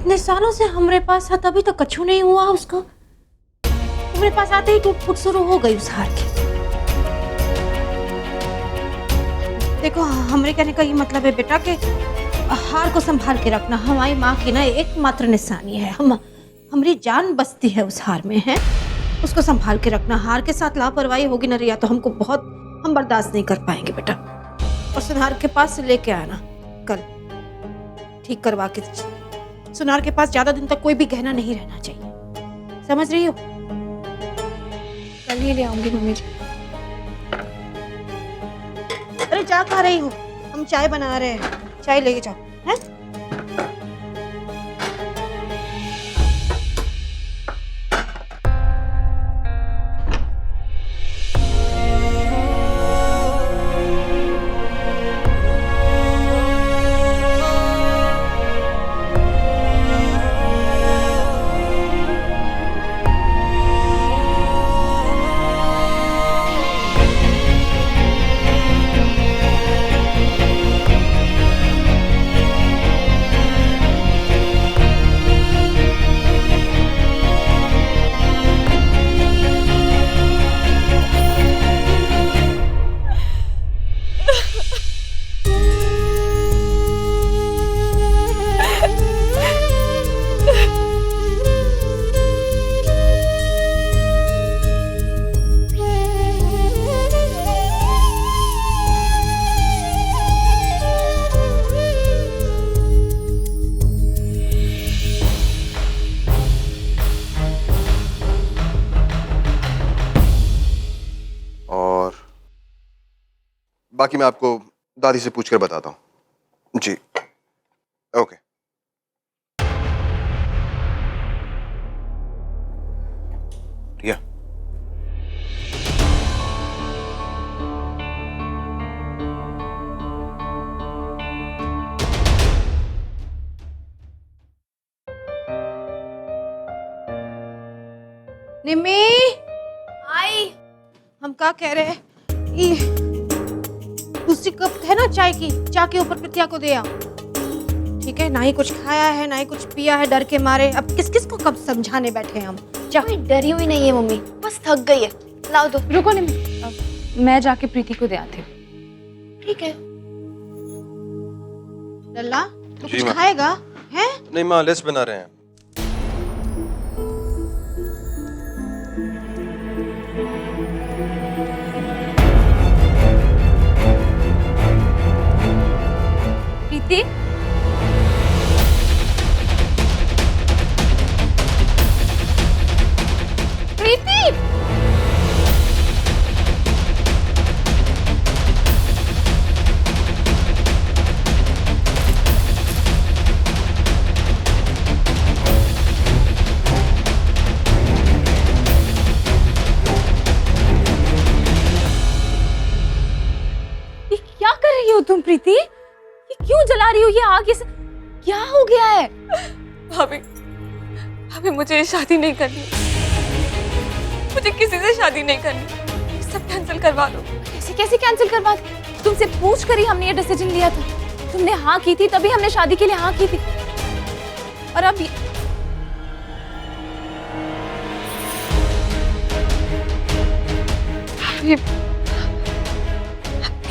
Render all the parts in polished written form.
इतने सालों से हमारे पास था तभी तो कछु नहीं हुआ उसको। हमारे पास आते ही टूट फूट शुरू हो गई उस हार की। देखो हमारे कहने का ये मतलब है बेटा कि हार को संभाल के रखना हमारी माँ की ना एकमात्र निशानी है। हमारी जान बसती है उस हार में है। उसको संभाल के रखना। हार के साथ लापरवाही होगी ना रिया तो हम बर्दाश्त नहीं कर पाएंगे बेटा। और सुनार के पास से लेके आना कल, ठीक करवा के। सुनार के पास ज्यादा दिन तक कोई भी गहना नहीं रहना चाहिए, समझ रही हो? कल ही ले आऊंगी मम्मी जी। अरे जा कहाँ रही हो? हम चाय बना रहे हैं, चाय लेके जाओ हैं? बाकी मैं आपको दादी से पूछकर बताता हूँ जी। ओके। रिया, निम्मी आई। हम क्या कह रहे हैं? ये दूसरी कप है ना चाय की, चाय के ऊपर प्रत्या को दे आओ, ठीक है? ना ही कुछ खाया है ना ही कुछ पिया है डर के मारे। अब किस किस को कब समझाने बैठे हैं हम? कोई डरी हुई नहीं है मम्मी, बस थक गई है। लाओ दो। रुको नहीं, मैं जाके प्रीति को दे आती हूँ। ठीक है। लल्ला तो जी कुछ माँ। खाएगा है? नहीं माँ, लिस्ट बना रहे हैं। प्रीति, प्रीति, ये क्या कर रही हो तुम प्रीति? ये क्यों जला रही हो ये आग? ये क्या हो गया है? भाभी, भाभी मुझे शादी नहीं करनी, मुझे किसी से शादी नहीं करनी, ये सब कैंसिल करवा दो। कैसे कैसे कैंसिल करवा दी? तुमसे पूछ कर ही हमने ये डिसीजन लिया था। तुमने हाँ की थी तभी हमने शादी के लिए हाँ की थी। और अब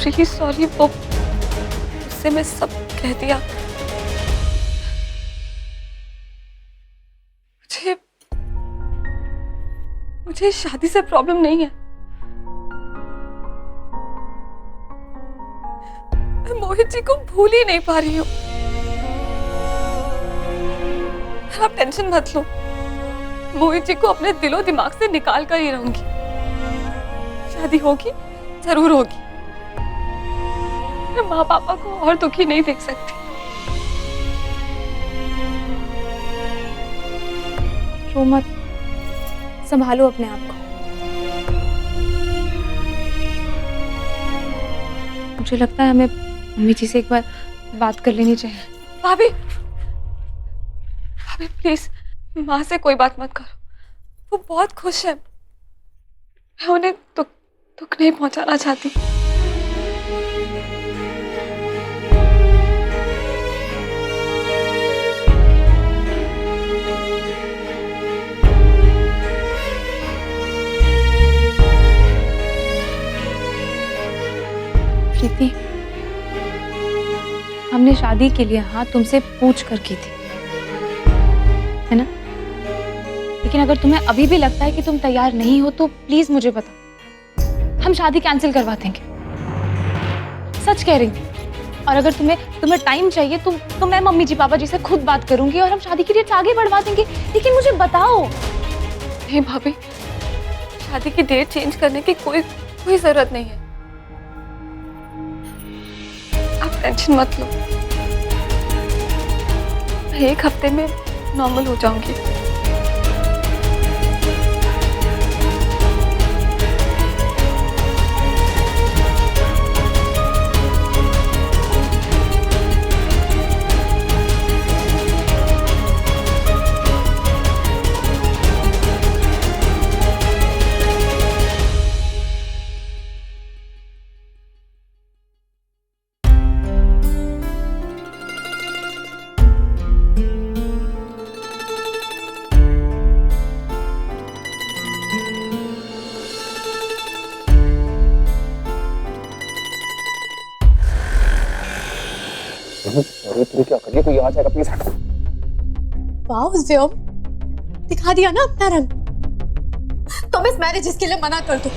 रियली सॉरी, वो उससे मैं सब कह दिया। मुझे शादी से प्रॉब्लम नहीं है। मैं मोहित जी को भूल ही नहीं पा रही हूँ। आप टेंशन मत लो, मोहित जी को अपने दिलो दिमाग से निकाल कर ही रहूंगी। शादी होगी, जरूर होगी। मैं माँ पापा को और दुखी नहीं देख सकती। रो मत, संभालो अपने आप को। मुझे लगता है हमें मम्मी जी से एक बार बात कर लेनी चाहिए। भाभी, भाभी प्लीज माँ से कोई बात मत करो, वो बहुत खुश है। मैं उन्हें दुख नहीं पहुंचाना चाहती। हमने शादी के लिए हाँ तुमसे पूछ कर की थी, है ना? लेकिन अगर तुम्हें अभी भी लगता है कि तुम तैयार नहीं हो तो प्लीज मुझे बताओ, हम शादी कैंसिल करवा देंगे। सच कह रही हूँ। और अगर तुम्हें टाइम चाहिए तो मैं मम्मी जी पापा जी से खुद बात करूंगी और हम शादी की डेट आगे बढ़वा देंगे। लेकिन मुझे बताओ। नहीं भाभी, शादी की डेट चेंज करने की कोई जरूरत नहीं है। आप टेंशन मत लो, मैं 1 हफ्ते में नॉर्मल हो जाऊंगी। अरे तुम क्या कर रही हो? कोई आ जाएगा, प्लीज हटो। वाओ ज़ियोम, दिखा दिया ना अपना रंग। तुम इस मैरिज के लिए मना कर दो।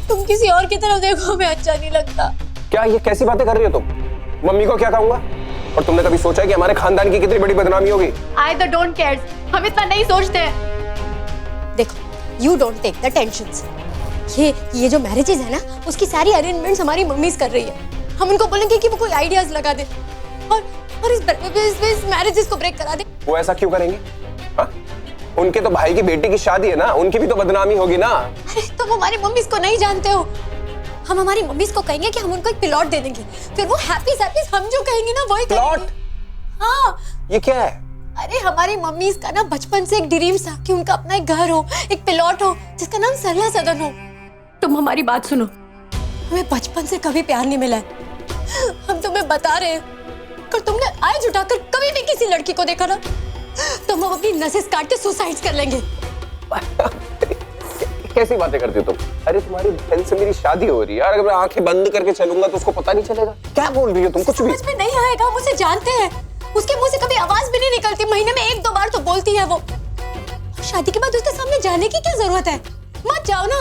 तुम किसी और की तरफ देखो, हमें अच्छा नहीं लगता। क्या ये कैसी बातें कर रही हो तुम? मम्मी को क्या कहूंगा? और तुमने कभी सोचा है कि हमारे खानदान की कितनी बड़ी बदनामी होगी? आई द डोंट केयर, हम इतना नहीं सोचते हैं। देखो, you don't take the tensions. ये जो मैरिजेस है ना, उसकी सारी अरेंजमेंट्स हमारी मम्मीज कर रही है। हम उनको बोलेंगे कि वो कोई आइडियाज लगा दे और इस मैरिजेस को ब्रेक करा दे। वो ऐसा क्यों करेंगे? हाँ? उनके तो भाई की बेटी की शादी है ना, उनकी भी तो बदनामी होगी ना। अरे तुम हमारी मम्मीज को नहीं जानते हो। हम हमारी मम्मीज को कहेंगे कि हम उनको एक प्लॉट दे देंगे, फिर वो हैप्पी हम जो कहेंगे ना वही प्लॉट? हाँ। ये क्या है? अरे हमारी मम्मीज का ना बचपन से एक ड्रीम था कि उनका अपना एक घर हो, एक प्लॉट हो जिसका नाम सरला सदन हो। तुम हमारी बात सुनो, हमें बचपन से कभी प्यार नहीं मिला है। हम तुम्हें बता रहे हैं, अगर तुमने आय जुटाकर कभी भी किसी लड़की को देखा ना, तो हम अपनी नसें काट के सुसाइड कर लेंगे। कैसी बातें करती हो तुम? अरे तुम्हारी बहन से मेरी शादी हो रही है, अगर मैं आंखें बंद करके चलूंगा तो उसको पता नहीं चलेगा। क्या बोल रही हो तुम? कुछ भी समझ में नहीं आएगा, हम उसे जानते हैं। उसके मुंह से कभी आवाज भी नहीं निकलती, महीने में 1-2 बार तो बोलती है वो। शादी के बाद उसके सामने जाने की क्या जरूरत है? मत जाओ ना।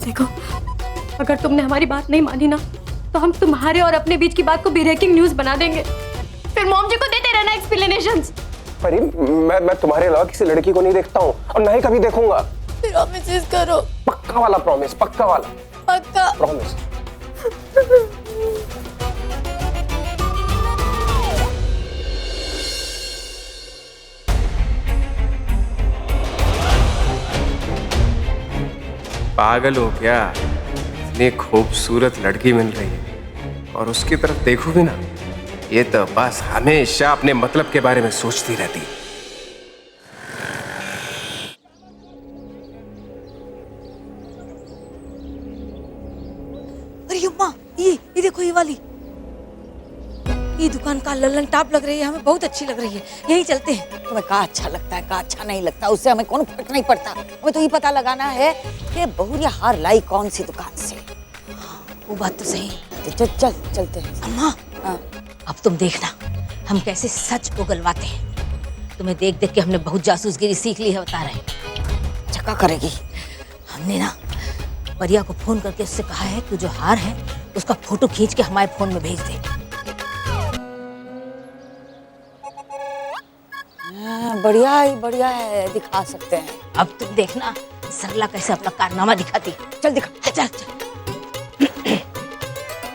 देखो, अगर तुमने हमारी बात नहीं मानी ना, तो हम तुम्हारे और अपने बीच की बात को ब्रेकिंग न्यूज बना देंगे, फिर मॉम जी को देते रहना एक्सप्लेनेशंस। अरे मैं तुम्हारे अलावा किसी लड़की को नहीं देखता हूँ और ना ही कभी देखूंगा। प्रॉमिस करो। पक्का वाला प्रॉमिस, पक्का वाला पक्का प्रॉमिस। पागल हो क्या? इतनी खूबसूरत लड़की मिल रही है और उसकी तरफ देखो भी ना, ये तो बस हमेशा अपने मतलब के बारे में सोचती रहती है। अरे युम्मा, ये देखो, ये वाली ये दुकान का लल्लन टाप लग रही है, हमें बहुत अच्छी लग रही है। यही चलते हैं। तुम्हें का अच्छा लगता है, का अच्छा नहीं लगता, उससे हमें कोई फर्क नहीं पड़ता। हमें तो ये पता लगाना है कि बहुरिया हार लाई कौन सी दुकान से। वो बात तो सही। चलते हैं। अम्मा, हाँ। अब तुम देखना हम कैसे सच उगलवाते हैं। तुम्हें देख देख के हमने बहुत जासूसगिरी सीख ली है, बता रहे। चक्का करेगी। हमने ना परिया को फोन करके उससे कहा है कि जो हार है उसका फोटो खींच के हमारे फोन में भेज दे। बढ़िया है, दिखा सकते हैं। अब तुम देखना सरला कैसे अपना कारनामा दिखाती। चल दिखा। चल।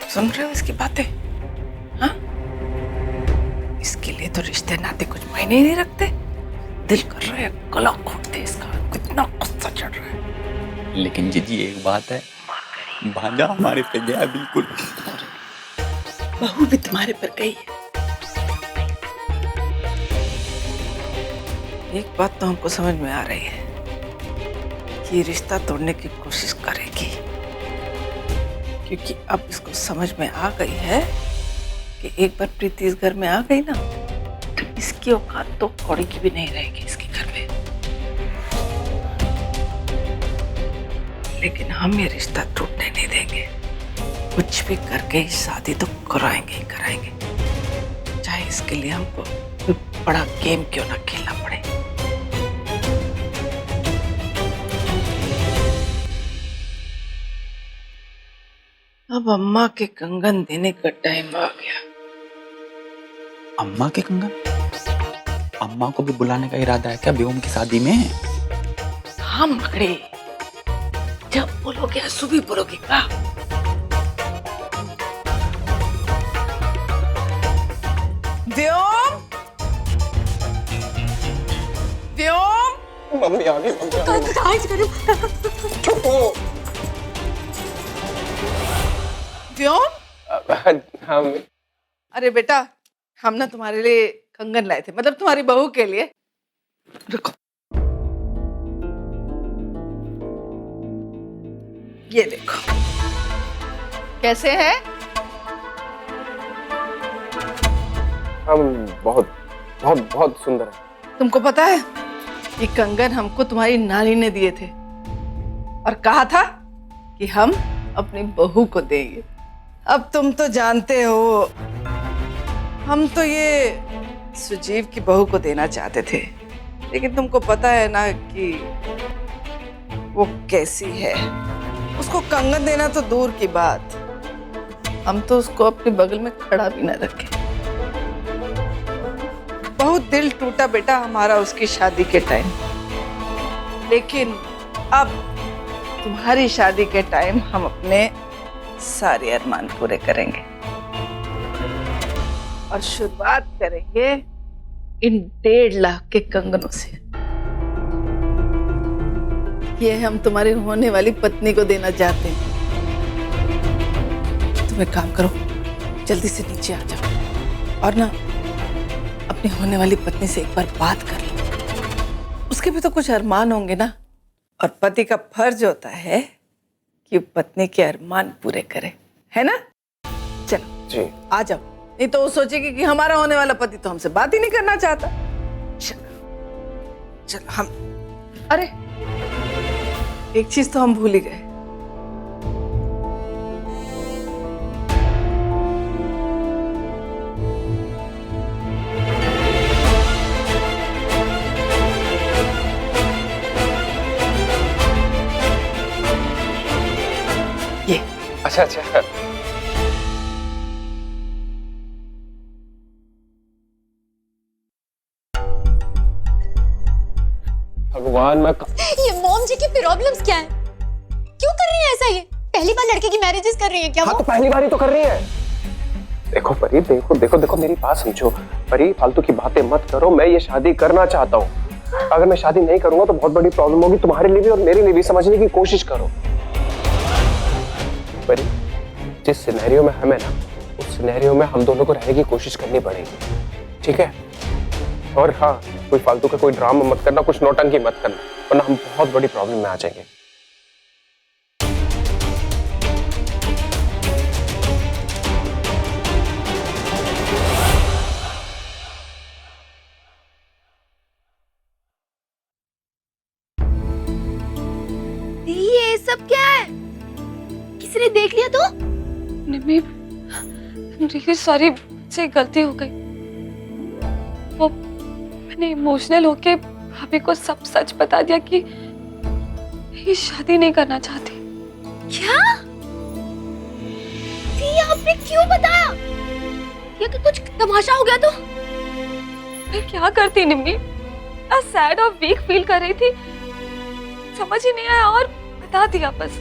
सुन रहे हो इसकी बातें? हाँ? इसके लिए तो रिश्ते नाते कुछ मायने ही नहीं रखते। दिल कर रहा है गला घोट दे इसका, कितना गुस्सा चढ़ रहा है। लेकिन जीजी एक बात है, भांजा हमारे पे गया बिल्कुल। बहू भी तुम्हारे पर गई है। एक बात तो हमको समझ में आ रही है कि ये रिश्ता तोड़ने की कोशिश करेगी, क्योंकि अब इसको समझ में आ गई है कि एक बार प्रीति इस घर में आ गई ना, तो इसकी औकात तो कौड़ी की भी नहीं रहेगी इसके घर में। लेकिन हम ये रिश्ता टूटने नहीं देंगे। कुछ भी करके शादी तो कराएंगे ही कराएंगे। इसके लिए हमको कोई बड़ा गेम क्यों ना खेलना पड़े। अब अम्मा के कंगन देने का टाइम आ गया। अम्मा के कंगन? अम्मा को भी बुलाने का इरादा है क्या व्योम की शादी में? हाँ मकड़े, जब बोलोगे असु भी बोलोगे का? व्योम, व्योम, मम्मी आ गई, मम्मी आ गई। कहाँ से करूं? चुप हो। व्योम, हाँ मम्मी। अरे बेटा, हम ना तुम्हारे लिए कंगन लाए थे, मतलब तुम्हारी बहू के लिए। रुको, ये देखो कैसे है। हम बहुत बहुत बहुत सुंदर है। तुमको पता है ये कंगन हमको तुम्हारी नानी ने दिए थे और कहा था कि हम अपनी बहू को देंगे। अब तुम तो जानते हो हम तो ये सुजीव की बहू को देना चाहते थे, लेकिन तुमको पता है ना कि वो कैसी है। उसको कंगन देना तो दूर की बात, हम तो उसको अपने बगल में खड़ा भी ना रखे। बहुत दिल टूटा बेटा हमारा उसकी शादी के टाइम, लेकिन अब तुम्हारी शादी के टाइम हम अपने सारे अरमान पूरे करेंगे और शुरुआत करेंगे इन 1.5 लाख के कंगनों से। ये हम तुम्हारी होने वाली पत्नी को देना चाहते हैं। तुम एक काम करो, जल्दी से नीचे आ जाओ और ना अपनी होने वाली पत्नी से एक बार बात कर लो। उसके भी तो कुछ अरमान होंगे ना, और पति का फर्ज होता है कि पत्नी के अरमान पूरे करे, है ना? चलो जी आ जाओ, नहीं तो वो सोचेगी कि हमारा होने वाला पति तो हमसे बात ही नहीं करना चाहता। चलो चलो हम, अरे एक चीज तो हम भूल ही गए। ये अच्छा अच्छा। भगवान, मैं ये मॉम जी की प्रॉब्लम्स क्या है? क्यों कर रही है ऐसा? ये पहली बार लड़के की मैरिजेस कर रही है क्या? हाँ तो पहली बार ही तो कर रही है। देखो परी, देखो देखो देखो मेरी बात समझो परी, फालतू की बातें मत करो। मैं ये शादी करना चाहता हूँ। अगर मैं शादी नहीं करूंगा तो बहुत बड़ी प्रॉब्लम होगी तुम्हारे लिए भी और मेरे लिए भी। समझने की कोशिश करो परी, जिस सिनेरियो में हमें ना, उस सिनेरियो में हम दोनों को रहने की कोशिश करनी पड़ेगी, ठीक है? और हाँ, कोई फालतू का कोई ड्रामा मत करना, कुछ नौटंकी मत करना, वरना हम बहुत बड़ी प्रॉब्लम में आ जाएंगे। ये सब क्या है? किसी ने देख लिया तो? निम्मी, रियली सॉरी, से गलती हो गई। वो मैंने इमोशनल होके भाभी को सब सच बता दिया कि ये शादी नहीं करना चाहती। क्या? ये आपने क्यों बताया? या कि कुछ तमाशा हो गया तो? मैं क्या करती निम्मी, मैं सैड और वीक फील कर रही थी, समझ ही नहीं आया और बता दिया बस।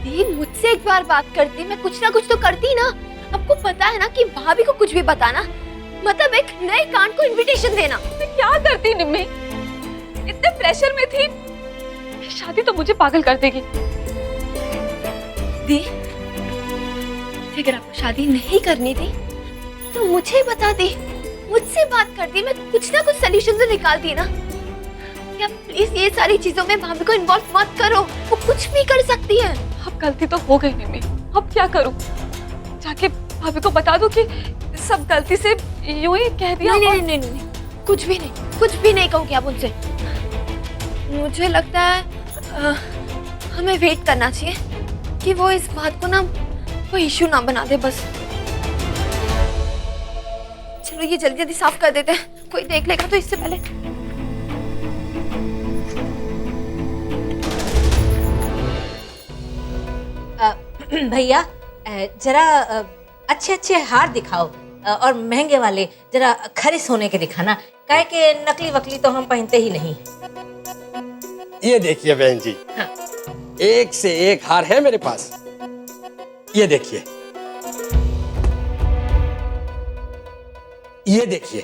ये मुझसे एक बार बात करती, मैं कुछ ना कुछ तो करती ना। आपको पता है ना कि भाभी को कुछ भी बताना मतलब एक नए कांड को इनविटेशन देना। मैं क्या करती निम्मी, इतने प्रेशर में थी। शादी तो मुझे पागल कर देगी। दी, अगर आपको शादी नहीं करनी थी तो मुझे बता दी, मुझसे बात करती, मैं कुछ ना कुछ सलूशन तो निकालती ना। क्या प्लीज ये सारी चीजों में भाभी को इन्वॉल्व मत करो, वो कुछ भी कर सकती है। अब गलती तो हो गई निम्मी, अब क्या करूं? जाके भाभी को बता दूं कि सब गलती से यूं ही कह दिया? नहीं, नहीं, नहीं, नहीं, कुछ भी नहीं कहोगे आप उनसे। मुझे लगता है हमें वेट करना चाहिए कि वो इस बात को ना कोई इश्यू ना बना दे बस। चलो ये जल्दी जल्दी साफ कर देते हैं, कोई देख लेगा तो इससे पहले। भैया जरा अच्छे अच्छे हार दिखाओ और महंगे वाले जरा खरे सोने के दिखाना, काहे के नकली वकली तो हम पहनते ही नहीं। ये देखिए बहन जी, हाँ। एक से एक हार है मेरे पास। ये देखिए, ये देखिए।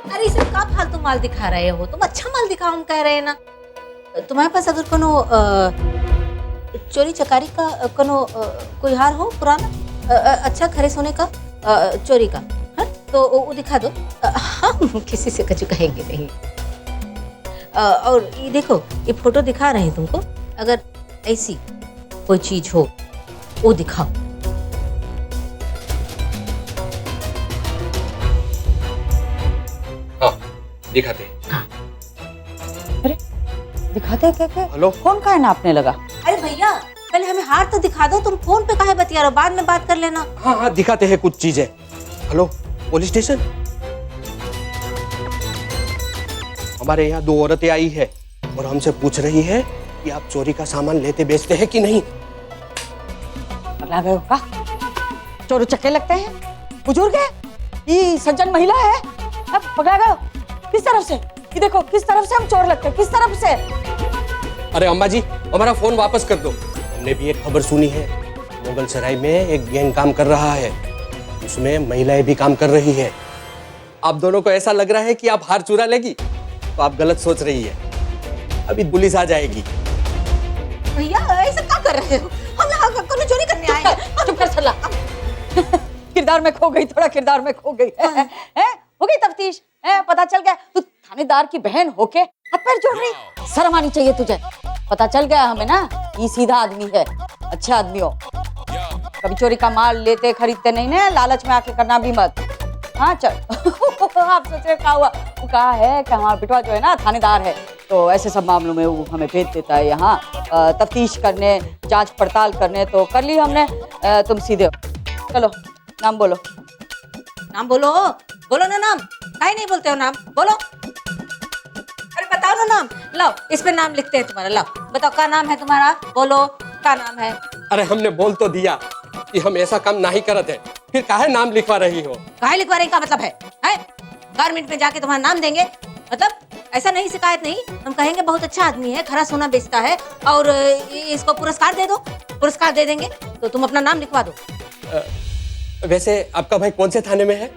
अरे ये सब का फालतू माल दिखा रहे हो तुम? अच्छा माल दिखाओ हम कह रहे हैं ना। तुम्हारे पास अगर कोनो चोरी चकारी का कोनो कोई हार हो पुराना, अच्छा खरे सोने का, चोरी का, हाँ? तो वो दिखा दो। हम किसी से कुछ कहेंगे नहीं। और ये देखो, ये फोटो दिखा रहे हैं तुमको, अगर ऐसी कोई चीज हो वो दिखाओ। हाँ, दिखाते। हाँ। अरे दिखाते क्या क्या? हेलो, फोन का है ना आपने लगा? अरे भैया पहले हमें हार तो दिखा दो, तुम फोन पे काहे बतिया रहे हो? बाद में बात कर लेना। हाँ हाँ दिखाते हैं कुछ चीजें। Hello, police station. हमारे यहाँ 2 औरतें आई है और हमसे पूछ रही है कि आप चोरी का सामान लेते बेचते हैं कि नहीं। पगला गए हो का? चोर चक्के लगते हैं, बुजुर्ग है, ये सज्जन महिला है। अब पगला गए हो? किस तरफ से? ये देखो किस तरफ से हम चोर लगते हैं, किस तरफ से? अरे अम्मा जी, हमारा फोन वापस कर दो। हमने भी एक खबर सुनी है, मुगल सराय में एक गैंग काम कर रहा है, उसमें महिलाएं भी काम कर रही है। आप दोनों को ऐसा लग रहा है कि आप हार चुरा लेगी, तो आप गलत सोच रही है। अभी पुलिस आ जाएगी। भैया ऐसा क्या कर रहे हो? हम यहाँ कोनो चोरी करने आए हैं। चुप कर सला। किरदार में खो गई, थोड़ा किरदार में खो गई है? हो गई तफ्तीश? पता चल गया तू थानेदार की बहन होके हाथ पैर जोड़ रही? शर्म आनी चाहिए तुझे। पता चल गया हमें ना, ये सीधा आदमी है, अच्छा आदमी हो। कभी चोरी का माल लेते खरीदते नहीं ना, लालच में आके करना भी मत। हाँ चल। आप सोच रहे क्या हुआ? वो कहा है कि हमारा बिटवा जो है ना थानेदार है, तो ऐसे सब मामलों में वो हमें भेज देता है यहाँ तफ्तीश करने, जांच पड़ताल करने। तो कर ली हमने, तुम सीधे हो। चलो नाम बोलो। नाम बोलो, बोलो ना नाम। काहे नहीं बोलते हो नाम? बोलो। अरे बताओ ना नाम। लाओ इस पे नाम लिखते हैं तुम्हारा। लाओ बताओ क्या नाम है तुम्हारा? बोलो क्या नाम है? अरे हमने बोल तो दिया कि हम ऐसा काम नहीं करते हैं, फिर काहे नाम लिखवा रही हो? काहे लिखवा रहे का मतलब है? गारमेंट में जाके तुम्हारा नाम देंगे? मतलब ऐसा नहीं, शिकायत नहीं। हम कहेंगे बहुत अच्छा आदमी है, खरा सोना बेचता है और इसको पुरस्कार दे दो। पुरस्कार दे देंगे तो तुम अपना नाम लिखवा दो। वैसे आपका भाई कौन से थाने में है?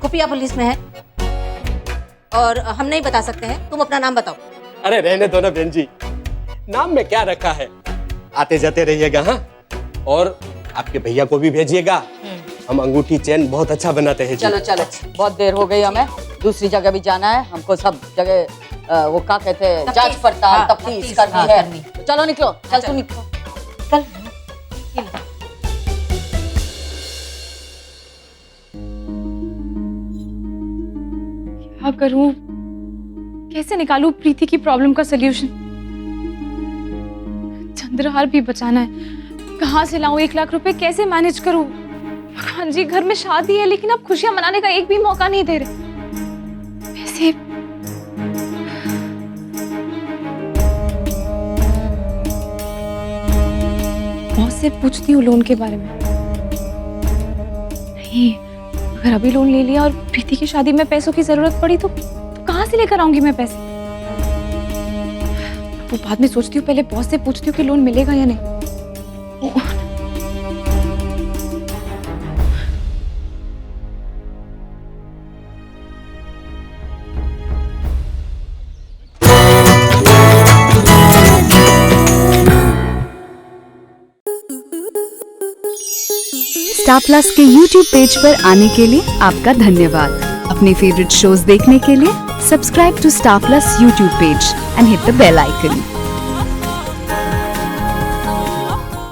खुफिया पुलिस में है और हम नहीं बता सकते हैं। तुम अपना नाम बताओ। अरे रहने दो ना बहन जी, नाम में क्या रखा है, आते जाते रहिएगा। हाँ, और आपके भैया को भी भेजिएगा, हम अंगूठी चेन बहुत अच्छा बनाते हैं जी। चलो चलो, बहुत देर हो गई, हमें दूसरी जगह भी जाना है। हमको सब जगह वो क्या कहते हैं, जांच पड़ताल तफ्तीश करनी है। चलो निकलो, चल तू निकलो, चल। क्या करूं, कैसे निकालूं प्रीति की प्रॉब्लम का सलूशन? चंद्रहार भी बचाना है, कहाँ से लाऊं 1 लाख रुपए, कैसे मैनेज करूं? भगवान जी, घर में शादी है लेकिन आप खुशियां मनाने का एक भी मौका नहीं दे रहे। वैसे बॉस से पूछती हूँ लोन के बारे में। नहीं, अगर अभी लोन ले लिया और प्रीति की शादी में पैसों की जरूरत पड़ी तो कहाँ से लेकर आऊंगी मैं पैसे? वो बाद में सोचती हूँ, पहले बॉस से पूछती हूँ कि लोन मिलेगा या नहीं। स्टार प्लस के YouTube पेज पर आने के लिए आपका धन्यवाद। अपने फेवरेट शोज देखने के लिए subscribe to Star Plus YouTube page and hit the bell icon.